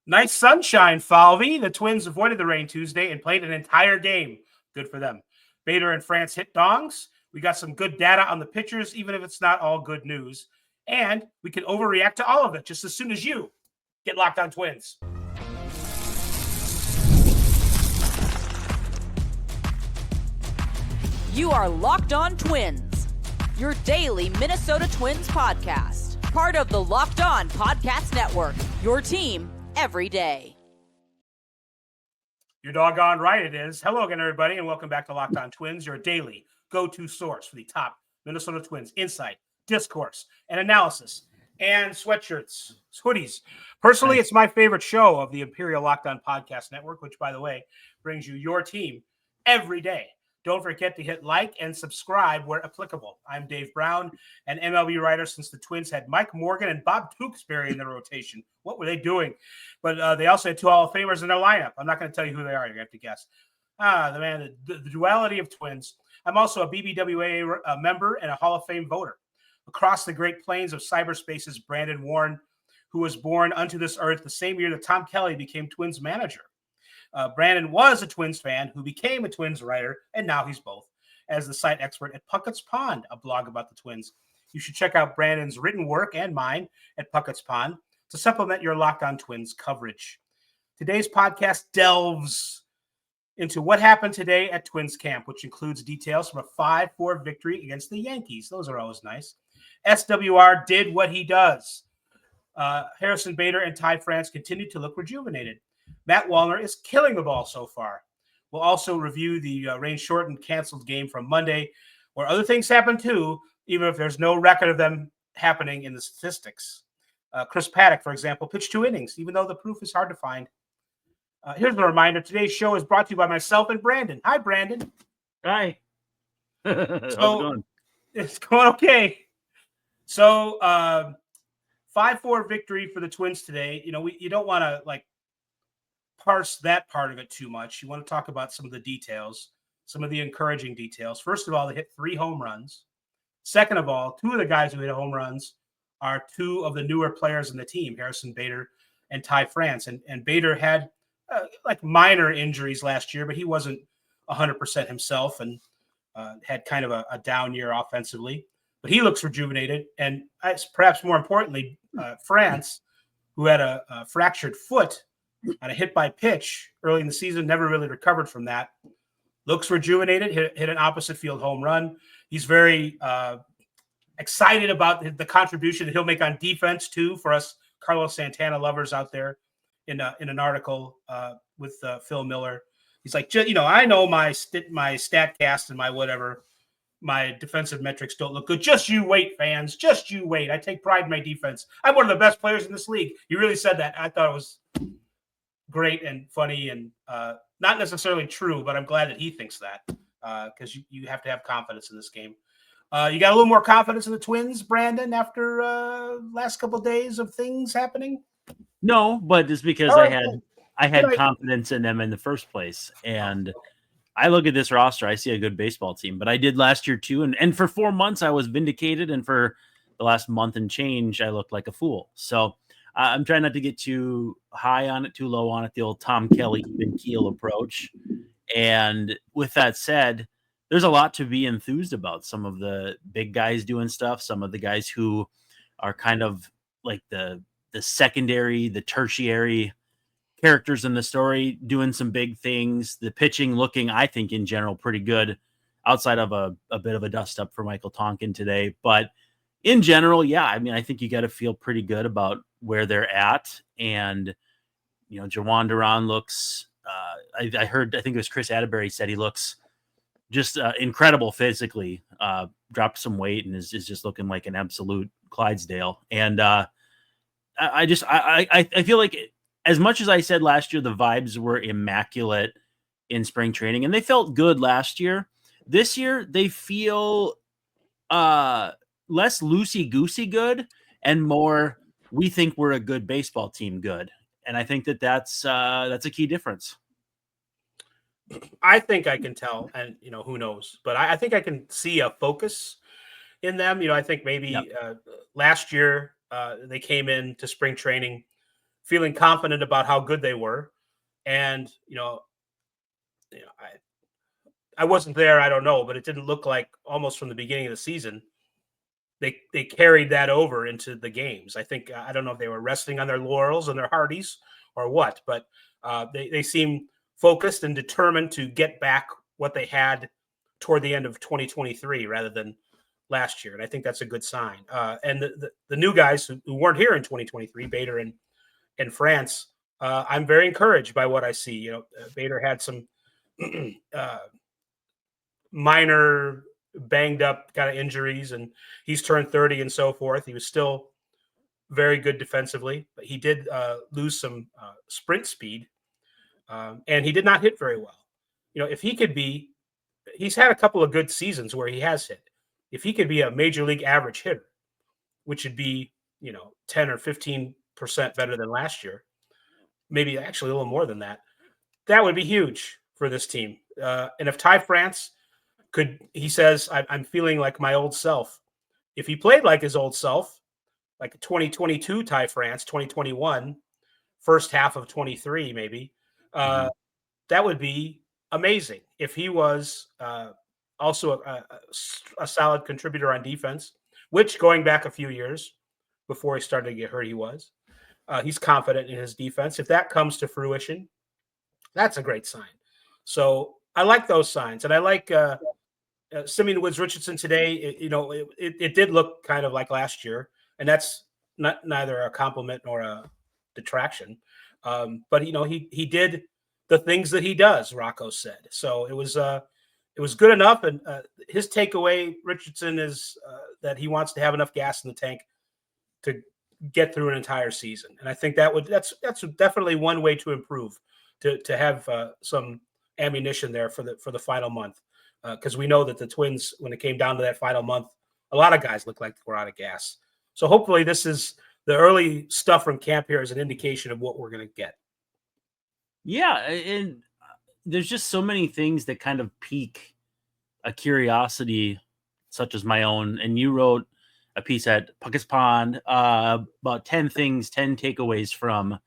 Nice sunshine, Falvey. The Twins avoided the rain Tuesday and played an entire game. Good for them. Bader and France hit dongs. We got some good data on the pitchers, even if it's not all good news. And we can overreact to all of it just as soon as you get Locked On Twins. You are Locked On Twins, your daily Minnesota Twins podcast. Part of the Locked On Podcast Network, your team every day. You're doggone right it is. Hello again, everybody, and welcome back to Locked On Twins, your daily go-to source for the top Minnesota Twins insight, discourse, and analysis, and sweatshirts, hoodies. Personally, it's my favorite show of the Imperial Locked On Podcast Network, which, by the way, brings you your team every day. Don't forget to hit like and subscribe where applicable. I'm Dave Brown, an MLB writer since the Twins had Mike Morgan and Bob Tewksbury in their rotation. What were they doing? But they also had two Hall of Famers in their lineup. I'm not going to tell you who they are. You have to guess. The duality of Twins. I'm also a BBWA member and a Hall of Fame voter. Across the Great Plains of cyberspace is Brandon Warren, who was born unto this earth the same year that Tom Kelly became Twins manager. Brandon was a Twins fan who became a Twins writer, and now he's both, as the site expert at Puckett's Pond, a blog about the Twins. You should check out Brandon's written work and mine at Puckett's Pond to supplement your Locked On Twins coverage. Today's podcast delves into what happened today at Twins camp, which includes details from a 5-4 victory against the Yankees. Those are always nice. SWR did what he does. Harrison Bader and Ty France continued to look rejuvenated. Matt Wallner is killing the ball so far. We'll also review the rain-shortened canceled game from Monday, where other things happen too, even if there's no record of them happening in the statistics. Chris Paddock, for example, pitched 2 innings, even though the proof is hard to find. Here's a reminder. Today's show is brought to you by myself and Brandon. Hi, Brandon. Hi. How's it going? It's going okay. So 5-4 victory for the Twins today. You know, you don't want to parse that part of it too much. You want to talk about some of the details, some of the encouraging details. First of all, they hit 3 home runs. Second of all, 2 of the guys who hit home runs are 2 of the newer players in the team, Harrison Bader and Ty France. And Bader had minor injuries last year, but he wasn't 100% himself and had kind of a down year offensively. But he looks rejuvenated. And perhaps more importantly, France, who had a fractured foot on a hit by pitch early in the season, never really recovered from that. Looks rejuvenated, hit an opposite field home run. He's very excited about the contribution that he'll make on defense too for us Carlos Santana lovers out there. In an article with Phil Miller, he's like, I know my StatCast and my defensive metrics don't look good. Just you wait, fans. Just you wait. I take pride in my defense. I'm one of the best players in this league. He really said that. I thought it was great and funny and not necessarily true, but I'm glad that he thinks that because you have to have confidence in this game. You got a little more confidence in the Twins, Brandon, after last couple of days of things happening? No, but it's because I had confidence in them in the first place. And I look at this roster, I see a good baseball team, but I did last year too. And for 4 months, I was vindicated. And for the last month and change, I looked like a fool. So I'm trying not to get too high on it, too low on it, the old Tom Kelly even keel approach. And with that said, there's a lot to be enthused about. Some of the big guys doing stuff, some of the guys who are kind of like the secondary, the tertiary characters in the story doing some big things. The pitching looking, I think, in general, pretty good outside of a bit of a dust up for Michael Tonkin today. But in general, yeah, I mean, I think you got to feel pretty good about where they're at. And, Jawan Duran looks, I think it was Chris Atterbury said he looks just incredible physically, dropped some weight and is just looking like an absolute Clydesdale. And I feel like as much as I said last year, the vibes were immaculate in spring training and they felt good last year. This year, they feel less loosey-goosey good and more, we think we're a good baseball team good. And I think that's a key difference. I think I can tell, and who knows, but I think I can see a focus in them. I think maybe last year they came into spring training feeling confident about how good they were. And, I wasn't there. I don't know, but it didn't look like almost from the beginning of the season, they carried that over into the games. I think, I don't know if they were resting on their laurels and their hearties or what, but they seem focused and determined to get back what they had toward the end of 2023 rather than last year. And I think that's a good sign. And the new guys who weren't here in 2023, Bader and France, I'm very encouraged by what I see. Bader had some minor banged up kind of injuries, and he's turned 30 and so forth. He was still very good defensively, but he did lose some sprint speed, and he did not hit very well. If he could be, he's had a couple of good seasons where he has hit. If he could be a major league average hitter, which would be 10 or 15% better than last year, maybe actually a little more than that, that would be huge for this team. And if Ty France he says, I'm feeling like my old self. If he played like his old self, like 2022 Ty France, 2021, first half of 23 maybe, that would be amazing. If he was also a solid contributor on defense, which going back a few years before he started to get hurt, he was. He's confident in his defense. If that comes to fruition, that's a great sign. So I like those signs. And I like Simeon Woods Richardson today. It did look kind of like last year, and that's neither a compliment nor a detraction. But he did the things that he does, Rocco said. So it was good enough. And his takeaway, Richardson, is that he wants to have enough gas in the tank to get through an entire season. And I think that's definitely one way to improve, to have some ammunition there for the final month. Because we know that the Twins, when it came down to that final month, a lot of guys looked like they were out of gas. So hopefully this is the early stuff from camp here is an indication of what we're going to get. Yeah, and there's just so many things that kind of pique a curiosity, such as my own. And you wrote a piece at Puckett's Pond about 10 takeaways from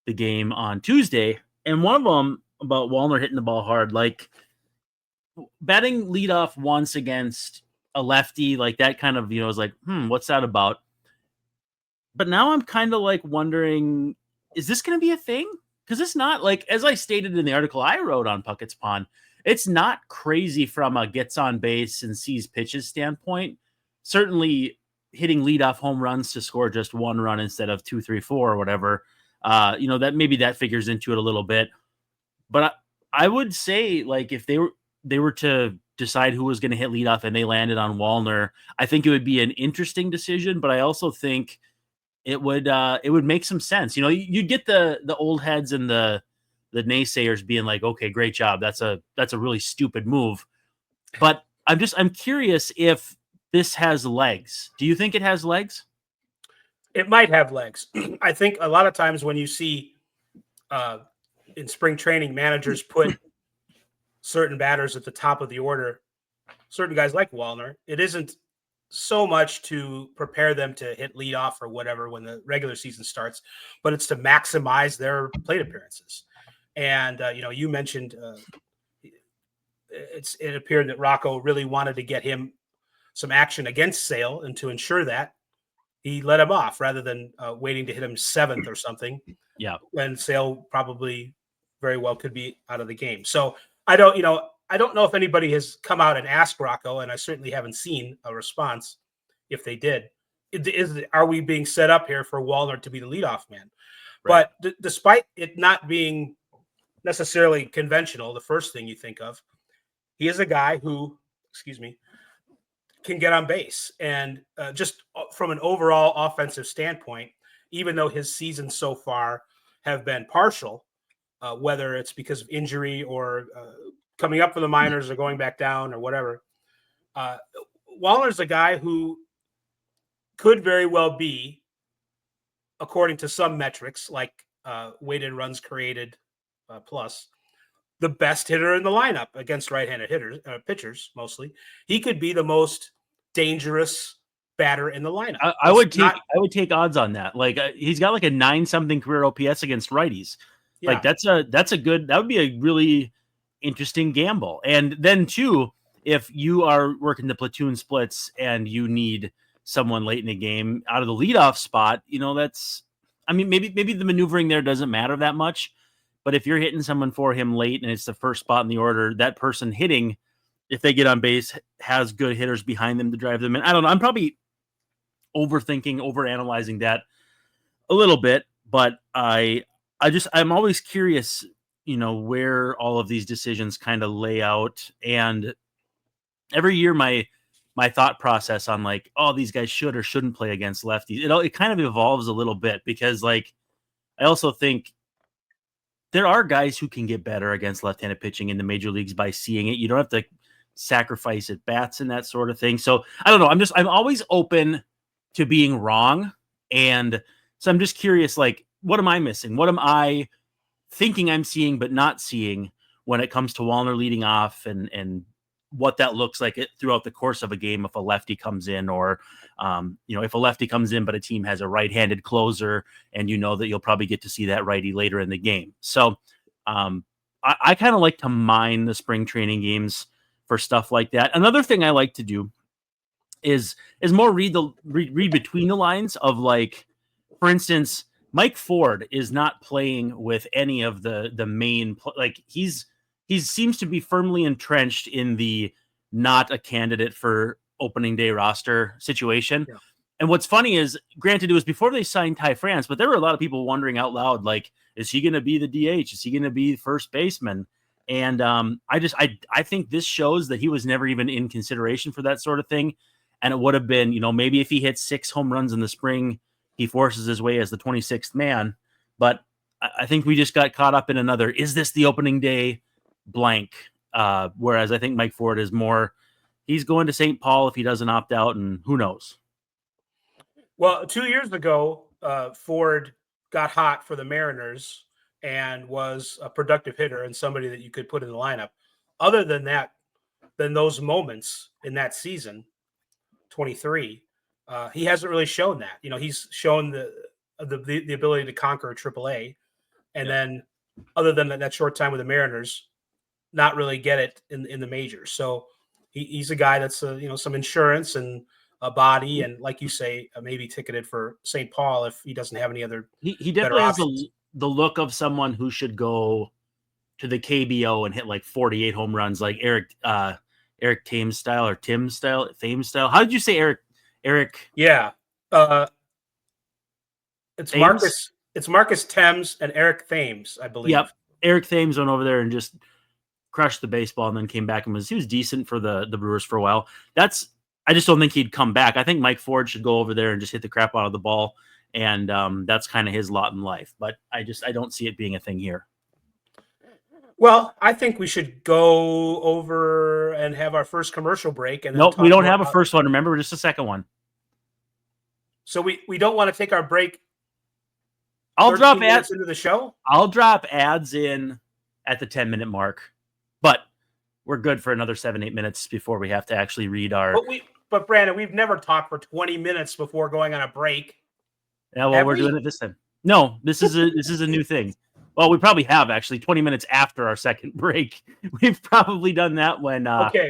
the game on Tuesday. And one of them about Wallner hitting the ball hard, like batting leadoff once against a lefty, like that kind of, is like, what's that about? But now I'm kind of like wondering, is this going to be a thing? Because it's not, like, as I stated in the article I wrote on Puckett's Pond, it's not crazy from a gets on base and sees pitches standpoint. Certainly hitting leadoff home runs to score just one run instead of 2, 3, 4 or whatever, that maybe that figures into it a little bit. But I would say, like, if they were to decide who was going to hit leadoff and they landed on Wallner, I think it would be an interesting decision. But I also think it would make some sense. You'd get the old heads and the naysayers being like, okay, great job. That's a really stupid move. But I'm curious if this has legs. Do you think it has legs? It might have legs. I think a lot of times when you see in spring training, managers put certain batters at the top of the order, certain guys like Wallner, it isn't so much to prepare them to hit leadoff or whatever when the regular season starts, but it's to maximize their plate appearances. And, you mentioned it appeared that Rocco really wanted to get him some action against Sale, and to ensure that he let him off rather than waiting to hit him seventh or something. Yeah. When Sale probably very well could be out of the game. So I don't know if anybody has come out and asked Rocco, and I certainly haven't seen a response. If they did, are we being set up here for Wallner to be the leadoff man? Right. But despite it not being necessarily conventional, the first thing you think of, he is a guy who, can get on base. And just from an overall offensive standpoint, even though his seasons so far have been partial, whether it's because of injury or coming up for the minors or going back down or whatever, Wallner's a guy who could very well be, according to some metrics like weighted runs created plus, the best hitter in the lineup against right-handed pitchers mostly. He could be the most dangerous batter in the lineup. I would take odds on that. Like he's got like a 9-something career OPS against righties. Yeah. Like that would be a really interesting gamble. And then too, if you are working the platoon splits and you need someone late in the game out of the leadoff spot, maybe the maneuvering there doesn't matter that much. But if you're hitting someone for him late and it's the first spot in the order, that person hitting, if they get on base, has good hitters behind them to drive them in. I don't know. I'm probably overanalyzing that a little bit, but I'm always curious, where all of these decisions kind of lay out. And every year my thought process on like, oh, these guys should or shouldn't play against lefties, it kind of evolves a little bit, because like I also think there are guys who can get better against left-handed pitching in the major leagues by seeing it. You don't have to sacrifice at bats and that sort of thing. So I don't know. I'm always open to being wrong. And so I'm just curious, like, what am I missing? What am I thinking I'm seeing, but not seeing when it comes to Wallner leading off and what that looks like throughout the course of a game if a lefty comes in, or, if a lefty comes in, but a team has a right-handed closer and that you'll probably get to see that righty later in the game. So I kind of like to mine the spring training games for stuff like that. Another thing I like to do is more read between the lines of, like, for instance, Mike Ford is not playing with any of the main, like he seems to be firmly entrenched in the not a candidate for opening day roster situation. Yeah. And what's funny is, granted, it was before they signed Ty France, but there were a lot of people wondering out loud, like, is he going to be the DH? Is he going to be first baseman? And I think this shows that he was never even in consideration for that sort of thing. And it would have been, maybe if he hits 6 home runs in the spring, he forces his way as the 26th man. But I think we just got caught up in another, is this the opening day blank? Whereas I think Mike Ford is more, he's going to St. Paul if he doesn't opt out, and who knows? Well, 2 years ago, Ford got hot for the Mariners and was a productive hitter and somebody that you could put in the lineup. Other than that, than those moments in that season, 23, he hasn't really shown that. He's shown the ability to conquer AAA, and then other than that short time with the Mariners, not really get it in the majors. So he's a guy that's some insurance and a body, and like you say, maybe ticketed for St. Paul if he doesn't have any other. He definitely has the look of someone who should go to the KBO and hit like 48 home runs, like Eric Thames style or Thames style. How did you say Eric? Yeah, it's Thames? Marcus. It's Marcus Thames and Eric Thames, I believe. Yep, Eric Thames went over there and just crushed the baseball, and then came back and he was decent for the Brewers for a while. I just don't think he'd come back. I think Mike Ford should go over there and just hit the crap out of the ball, and that's kind of his lot in life. But I don't see it being a thing here. Well, I think we should go over and have our first commercial break. And nope, we don't have a first one. Remember, just a second one. So we don't want to take our break. I'll drop ads into the show. I'll drop ads in at the 10-minute mark, but we're good for another 7-8 minutes before we have to actually read our. But Brandon, we've never talked for 20 minutes before going on a break. Yeah, well, we're doing it this time. No, this is a new thing. Well, we probably have actually 20 minutes after our second break. We've probably done that when that's when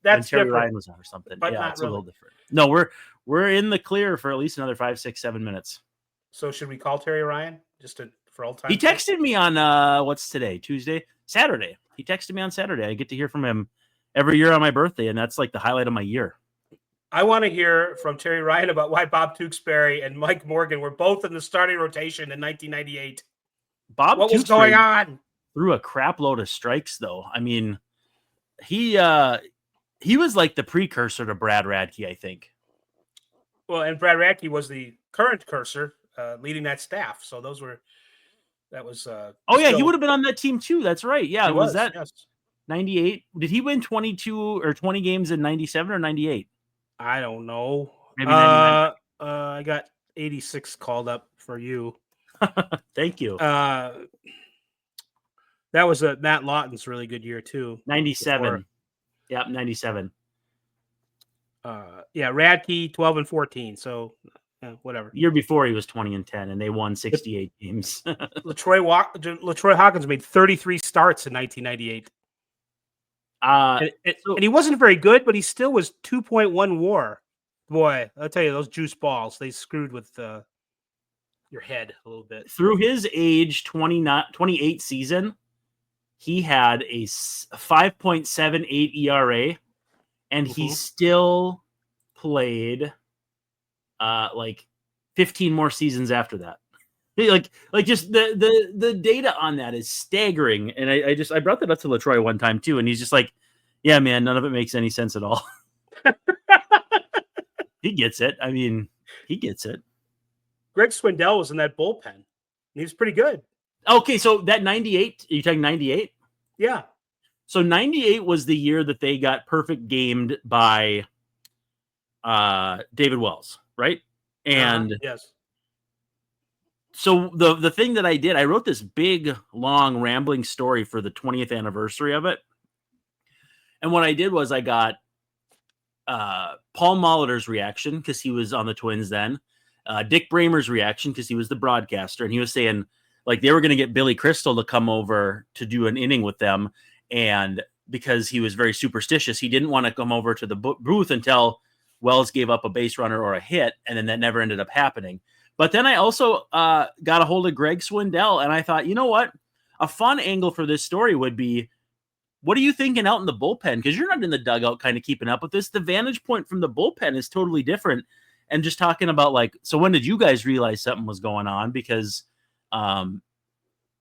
Terry different, Ryan was on or something. But yeah, it's really. A little different. No, we're in the clear for at least another 5, 6, 7 minutes. So should we call Terry Ryan just for old time? He texted me on what's today? Saturday. He texted me on Saturday. I get to hear from him every year on my birthday, and that's like the highlight of my year. I want to hear from Terry Ryan about why Bob Tewksbury and Mike Morgan were both in the starting rotation in 1998. What was going on? Threw a crap load of strikes, though. I mean, he was like the precursor to Brad Radke, I think. Well, and Brad Radke was the current cursor leading that staff. So that was. He would have been on that team too. That's right. Yeah, was that 98? Did he win 22 or 20 games in 97 or 98? I don't know. Maybe 99. I got 86 called up for you. Thank you. That was Matt Lawton's really good year too. 97. Yep, 97. Radke 12 and 14. So whatever. Year before he was 20 and 10, and they won 68 games. LaTroy Hawkins made 33 starts in 1998. And he wasn't very good, but he still was 2.1 WAR. Boy, I'll tell you, those juice balls, they screwed with your head a little bit. Through his age 28 season, he had a 5.78 ERA, and he still played like 15 more seasons after that. Like just the data on that is staggering. And I brought that up to LaTroy one time too, and he's just like, yeah, man, none of it makes any sense at all. He gets it. I mean, he gets it. Greg Swindell was in that bullpen, and he was pretty good. Okay, so that 98, are you talking 98? Yeah. So 98 was the year that they got perfect gamed by David Wells, right? And yes. So the thing that I did, I wrote this big, long, rambling story for the 20th anniversary of it. And what I did was I got Paul Molitor's reaction, because he was on the Twins then, Dick Bramer's reaction, because he was the broadcaster, and he was saying, like, they were going to get Billy Crystal to come over to do an inning with them, and because he was very superstitious, he didn't want to come over to the booth until Wells gave up a base runner or a hit, and then that never ended up happening. But then I also got a hold of Greg Swindell, and I thought, you know what? A fun angle for this story would be, what are you thinking out in the bullpen? Because you're not in the dugout kind of keeping up with this. The vantage point from the bullpen is totally different. And just talking about, like, so when did you guys realize something was going on? Because,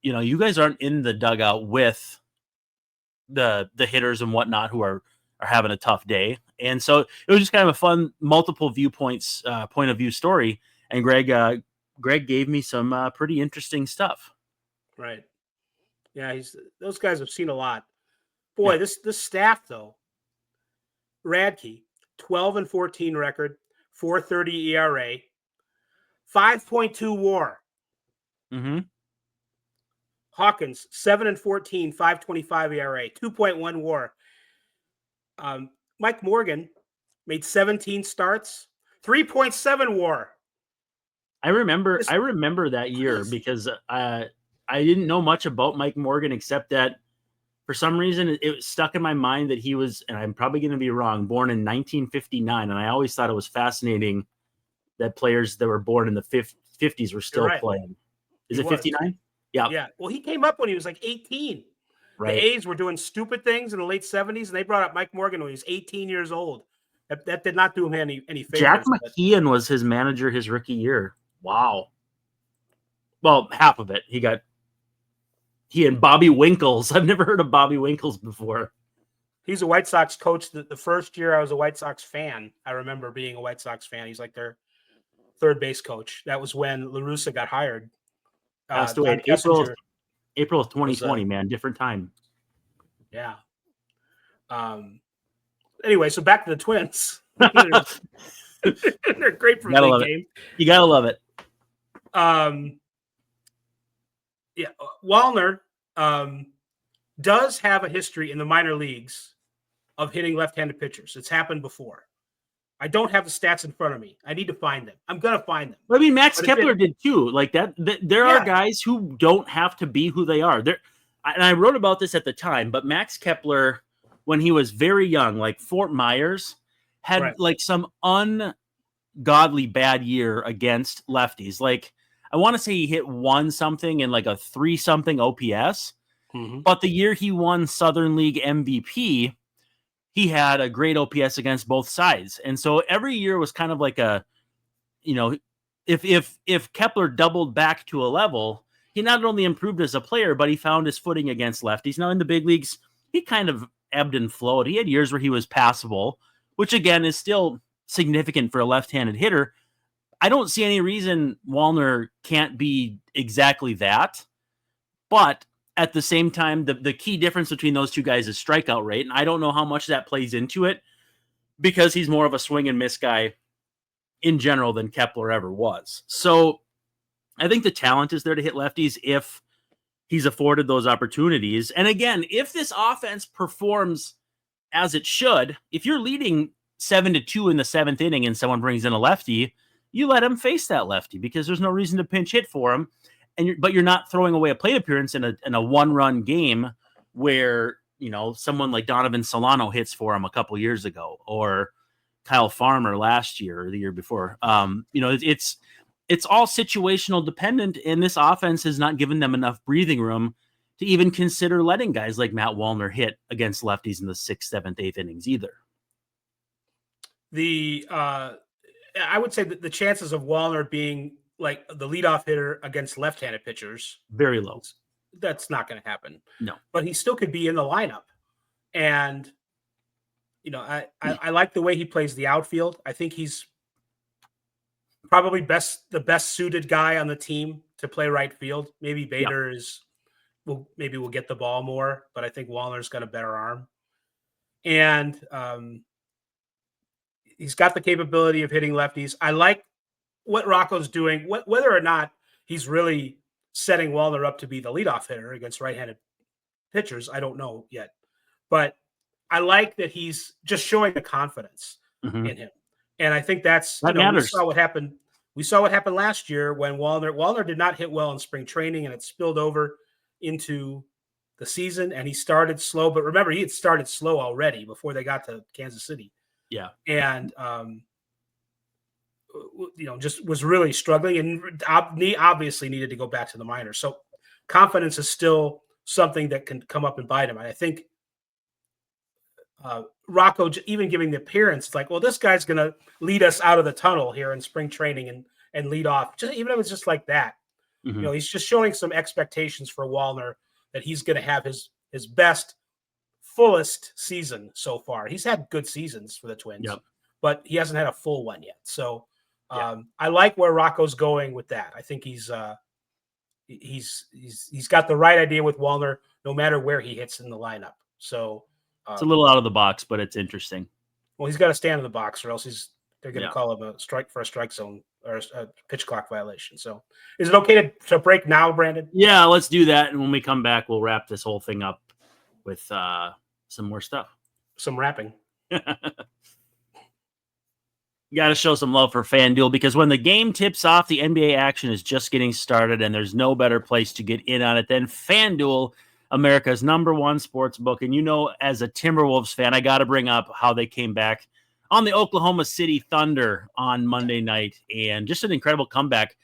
you guys aren't in the dugout with the hitters and whatnot who are having a tough day. And so it was just kind of a fun, multiple viewpoints, point of view story. And Greg gave me some pretty interesting stuff. Right. Yeah, those guys have seen a lot. Boy, yeah. This staff though. Radke, 12 and 14 record, 4.30 ERA, 5.2 WAR. Mm-hmm. Hawkins, 7 and 14, 5.25 ERA, 2.1 WAR. Mike Morgan made 17 starts, 3.7 WAR. I remember that year because I didn't know much about Mike Morgan except that for some reason it stuck in my mind that he was, and I'm probably going to be wrong, born in 1959. And I always thought it was fascinating that players that were born in the 50s were still playing. Is it 59? Yeah. Yeah. Well, he came up when he was like 18. Right. The A's were doing stupid things in the late 70s, and they brought up Mike Morgan when he was 18 years old. That did not do him any favors. Jack McKeon was his manager his rookie year. Wow. Well, half of it. He and Bobby Winkles. I've never heard of Bobby Winkles before. He's a White Sox coach. The first year I was a White Sox fan, I remember being a White Sox fan. He's like their third base coach. That was when La Russa got hired. April of 2020, man. Different time. Yeah. Anyway, so back to the Twins. They're great for the game. You gotta love it. Yeah, Wallner does have a history in the minor leagues of hitting left-handed pitchers. It's happened before. I don't have the stats in front of me. I need to find them. I'm gonna find them. I mean, Max Kepler did too. Like that. There are guys who don't have to be who they are. And I wrote about this at the time. But Max Kepler, when he was very young, like Fort Myers, had like some ungodly bad year against lefties. Like I want to say he hit 1 something and like a 3 something OPS. Mm-hmm. But the year he won Southern League MVP, he had a great OPS against both sides. And so every year was kind of like if Kepler doubled back to a level, he not only improved as a player, but he found his footing against lefties. Now in the big leagues, he kind of ebbed and flowed. He had years where he was passable, which again is still significant for a left-handed hitter. I don't see any reason Wallner can't be exactly that. But at the same time, the key difference between those two guys is strikeout rate. And I don't know how much that plays into it because he's more of a swing and miss guy in general than Kepler ever was. So I think the talent is there to hit lefties if he's afforded those opportunities. And again, if this offense performs as it should, if you're leading 7-2 in the 7th inning and someone brings in a lefty, you let him face that lefty because there's no reason to pinch hit for him. But you're not throwing away a plate appearance in a 1-run game where, someone like Donovan Solano hits for him a couple years ago, or Kyle Farmer last year or the year before. It's all situational dependent, and this offense has not given them enough breathing room to even consider letting guys like Matt Wallner hit against lefties in the 6th, 7th, 8th innings either. I would say that the chances of Wallner being like the leadoff hitter against left-handed pitchers, very low. That's not going to happen. No, but he still could be in the lineup. And, I like the way he plays the outfield. I think he's probably the best suited guy on the team to play right field. Maybe Bader will get the ball more, but I think Wallner's got a better arm. And he's got the capability of hitting lefties. I like what Rocco's doing, whether or not he's really setting Wallner up to be the leadoff hitter against right-handed pitchers. I don't know yet, but I like that he's just showing the confidence in him. And I think that matters. We saw what happened last year when Wallner did not hit well in spring training, and it spilled over into the season, and he started slow. But remember, he had started slow already before they got to Kansas City. Yeah. And, just was really struggling, and obviously needed to go back to the minors. So confidence is still something that can come up and bite him. And I think Rocco, even giving the appearance, it's like, well, this guy's going to lead us out of the tunnel here in spring training and lead off. Even if it's just like that, he's just showing some expectations for Wallner that he's going to have his best, fullest season so far. He's had good seasons for the Twins, but he hasn't had a full one yet. So I like where Rocco's going with that. I think he's got the right idea with Wallner, no matter where he hits in the lineup. So it's a little out of the box, but it's interesting. Well, he's got to stand in the box, or else they're going to call him a strike zone or a pitch clock violation. So, is it okay to break now, Brandon? Yeah, let's do that. And when we come back, we'll wrap this whole thing up with some more stuff. Some wrapping. You got to show some love for FanDuel, because when the game tips off, the NBA action is just getting started, and there's no better place to get in on it than FanDuel, America's #1 sports book. And as a Timberwolves fan, I got to bring up how they came back on the Oklahoma City Thunder on Monday night, and just an incredible comeback.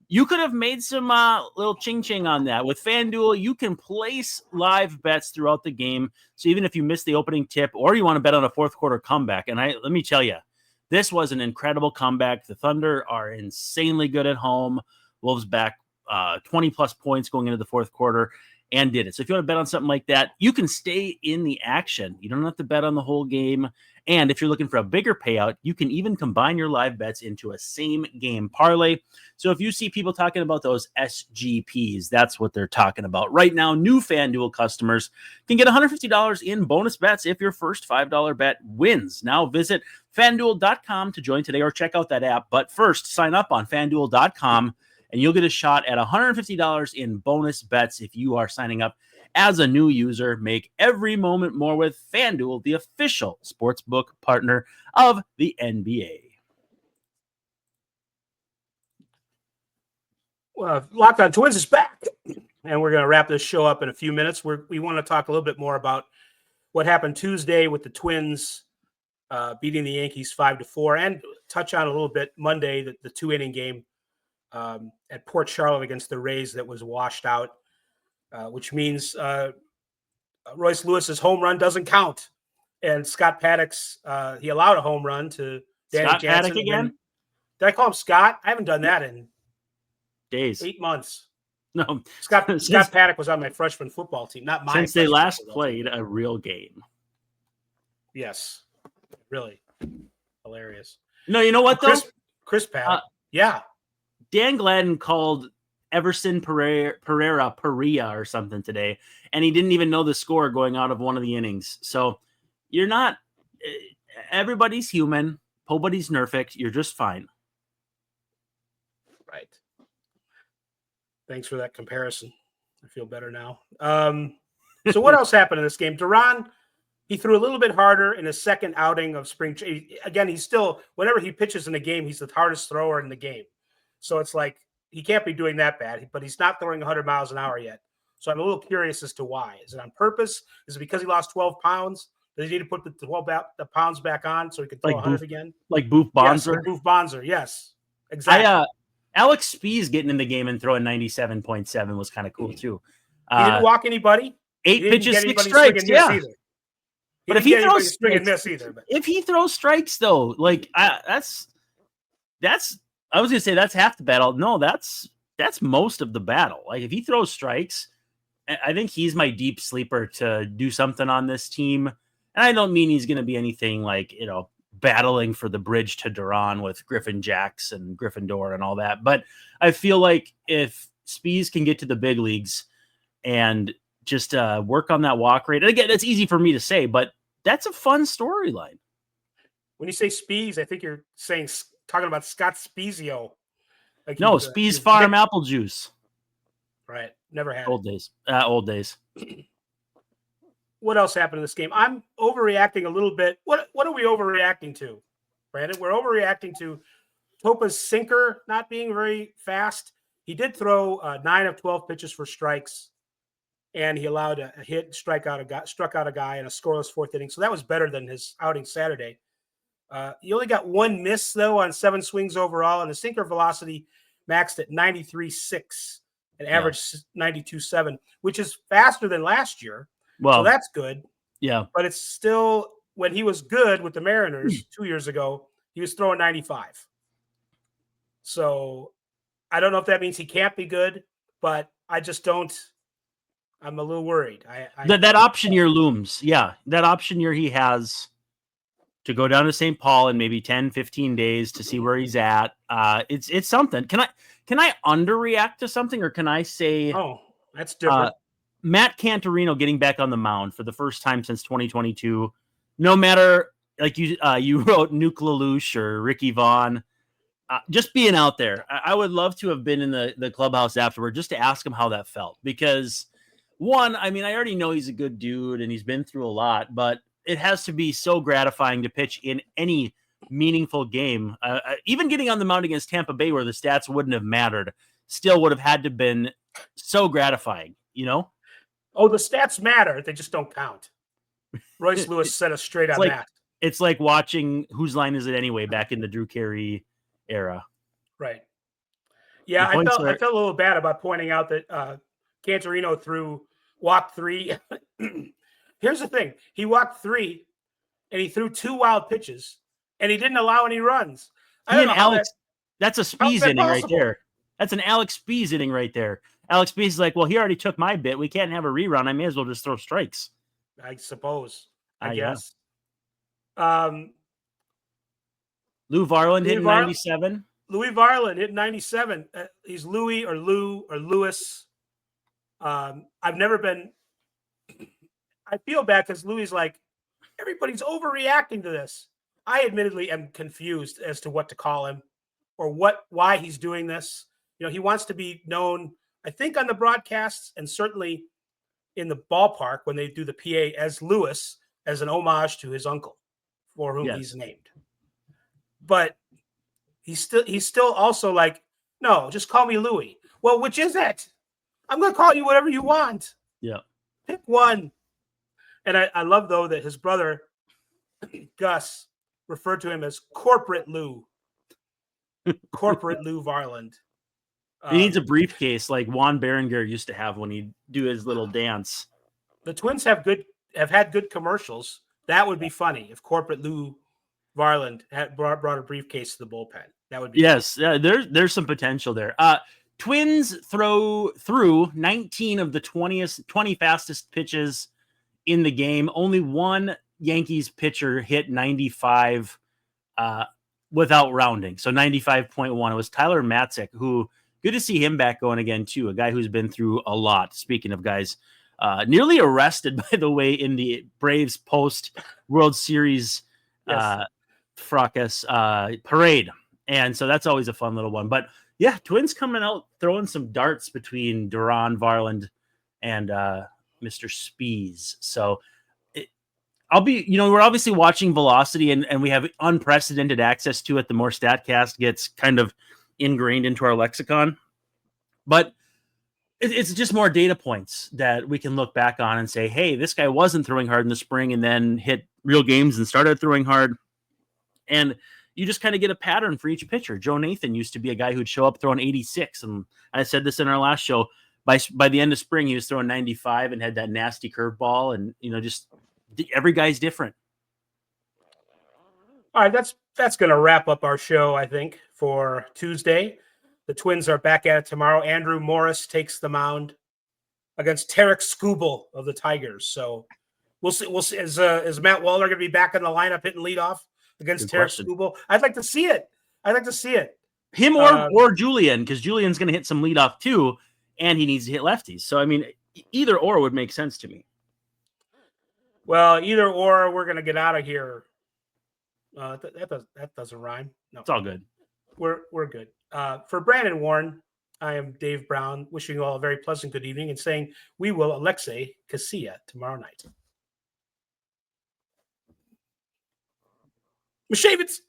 You could have made some little ching-ching on that. With FanDuel, you can place live bets throughout the game. So even if you miss the opening tip, or you want to bet on a fourth quarter comeback, and let me tell you, this was an incredible comeback. The Thunder are insanely good at home. Wolves back 20-plus points going into the fourth quarter, and did it. So if you want to bet on something like that, you can stay in the action. You don't have to bet on the whole game. And if you're looking for a bigger payout, you can even combine your live bets into a same game parlay. So if you see people talking about those SGPs, that's what they're talking about. Right now, new FanDuel customers can get $150 in bonus bets if your first $5 bet wins. Now visit FanDuel.com to join today, or check out that app. But first, sign up on FanDuel.com, and you'll get a shot at $150 in bonus bets if you are signing up as a new user. Make every moment more with FanDuel, the official sportsbook partner of the NBA. Well, Locked On Twins is back, and we're going to wrap this show up in a few minutes. We want to talk a little bit more about what happened Tuesday with the Twins beating the Yankees 5-4, and touch on a little bit Monday, the 2-inning game at Port Charlotte against the Rays that was washed out, which means Royce Lewis's home run doesn't count. And Scott Paddock's, he allowed a home run to Danny Scott Jansen. Paddock again? Did I call him Scott? I haven't done that in days. 8 months. No, Scott Paddock was on my freshman football team, not mine. Since they last played a real game. Yes. Really hilarious. No, you know what, though? Chris Paddock. Yeah. Dan Gladden called Everson Pereira or something today, and he didn't even know the score going out of one of the innings. So you're not – everybody's human. Nobody's perfect. You're just fine. Right. Thanks for that comparison. I feel better now. So what else happened in this game? Duran He threw a little bit harder in his second outing of spring. Again, he's still, whenever he pitches in a game, he's the hardest thrower in the game. So it's like he can't be doing that bad, but he's not throwing 100 miles an hour yet. So I'm a little curious as to why. Is it on purpose? Is it because he lost 12 pounds? Does he need to put the 12 the pounds back on so he can throw 100 again? Like Boof Bonser? Yes, like Boof Bonser, yes. Exactly. Alex Spees getting in the game and throwing 97.7 was kind of cool too. He didn't walk anybody. 8 pitches, 6 strikes. Yeah. But if he throws strikes, if he throws strikes though, like that's I was gonna say that's half the battle. No, that's most of the battle. Like if he throws strikes, I think he's my deep sleeper to do something on this team. And I don't mean he's gonna be anything like, battling for the bridge to Duran with Griffin Jacks and Gryffindor and all that. But I feel like if Spees can get to the big leagues and just work on that walk rate. And again, that's easy for me to say, but that's a fun storyline. When you say Spees, I think you're talking about Scott Spezio. Like no, Spees Farm apple juice. Right. Never had old days. Old days. What else happened in this game? I'm overreacting a little bit. What are we overreacting to, Brandon? We're overreacting to Topa's sinker not being very fast. He did throw 9 of 12 pitches for strikes, and he allowed a hit, struck out a guy in a scoreless 4th inning. So that was better than his outing Saturday. He only got 1 miss, though, on 7 swings overall, and the sinker velocity maxed at 93.6 and averaged 92.7, which is faster than last year. Well, so that's good. Yeah. But it's still, when he was good with the Mariners 2 years ago, he was throwing 95. So I don't know if that means he can't be good, but I just don't. I'm a little worried. That option year looms. Yeah. That option year he has to go down to St. Paul in maybe 10, 15 days to see where he's at. It's something. Can I underreact to something, or can I say, oh, that's different. Matt Canterino getting back on the mound for the first time since 2022. No matter, like you wrote Nuke LaLoosh or Ricky Vaughn, just being out there. I would love to have been in the clubhouse afterward just to ask him how that felt. Because one, I mean, I already know he's a good dude and he's been through a lot, but it has to be so gratifying to pitch in any meaningful game. Even getting on the mound against Tampa Bay where the stats wouldn't have mattered still would have had to been so gratifying, Oh, the stats matter. They just don't count. Royce Lewis set us straight on that. It's like watching Whose Line Is It Anyway back in the Drew Carey era. Right. Yeah, I felt a little bad about pointing out that Canterino walked 3. Here's the thing. He walked 3, and he threw 2 wild pitches, and he didn't allow any runs. That's a Spees inning right there. That's an Alex Spees inning right there. Alex Spees is like, well, he already took my bit. We can't have a rerun. I may as well just throw strikes. I suppose. I guess. Lou Varland hit 97. Louis Varland hit 97. He's Louis or Lou or Lewis. I've never been. I feel bad because Louis is like, everybody's overreacting to this. I admittedly am confused as to what to call him or why he's doing this. He wants to be known, I think, on the broadcasts and certainly in the ballpark when they do the PA as Lewis, as an homage to his uncle for whom he's named. But he's still also like, no, just call me Louis. Well, which is it? I'm going to call you whatever you want. Yeah. Pick one. And I love, though, that his brother, Gus, referred to him as Corporate Lou. Corporate Lou Varland. He needs a briefcase like Juan Berenger used to have when he'd do his little dance. The Twins have had good commercials. That would be funny if Corporate Lou Varland had brought a briefcase to the bullpen. That would be funny. There's some potential there. Twins threw 19 of the 20 fastest pitches in the game. Only one Yankees pitcher hit 95 without rounding. So 95.1. It was Tyler Matzek, who good to see him back going again too. A guy who's been through a lot. Speaking of guys, nearly arrested, by the way, in the Braves post World Series fracas parade. And so that's always a fun little one. But yeah, Twins coming out throwing some darts between Duran, Varland, and Mr. Spees. So we're obviously watching velocity and we have unprecedented access to it. The more StatCast gets kind of ingrained into our lexicon, but it's just more data points that we can look back on and say, hey, this guy wasn't throwing hard in the spring and then hit real games and started throwing hard. And you just kind of get a pattern for each pitcher. Joe Nathan used to be a guy who'd show up throwing 86. And I said this in our last show, by the end of spring, he was throwing 95 and had that nasty curveball. And, just every guy's different. All right, that's going to wrap up our show, I think, for Tuesday. The Twins are back at it tomorrow. Andrew Morris takes the mound against Tarek Skubal of the Tigers. So we'll see. Is Matt Waller going to be back in the lineup hitting leadoff against Tarek Skubal? I'd like to see it. Him or Julian, because Julian's going to hit some leadoff too, and he needs to hit lefties. So, I mean, either or would make sense to me. Well, either or, we're going to get out of here. That doesn't rhyme. No, it's all good. We're good. For Brandon Warren, I am Dave Brown, wishing you all a very pleasant good evening and saying we will Alexei Casilla tomorrow night. Mishavitz.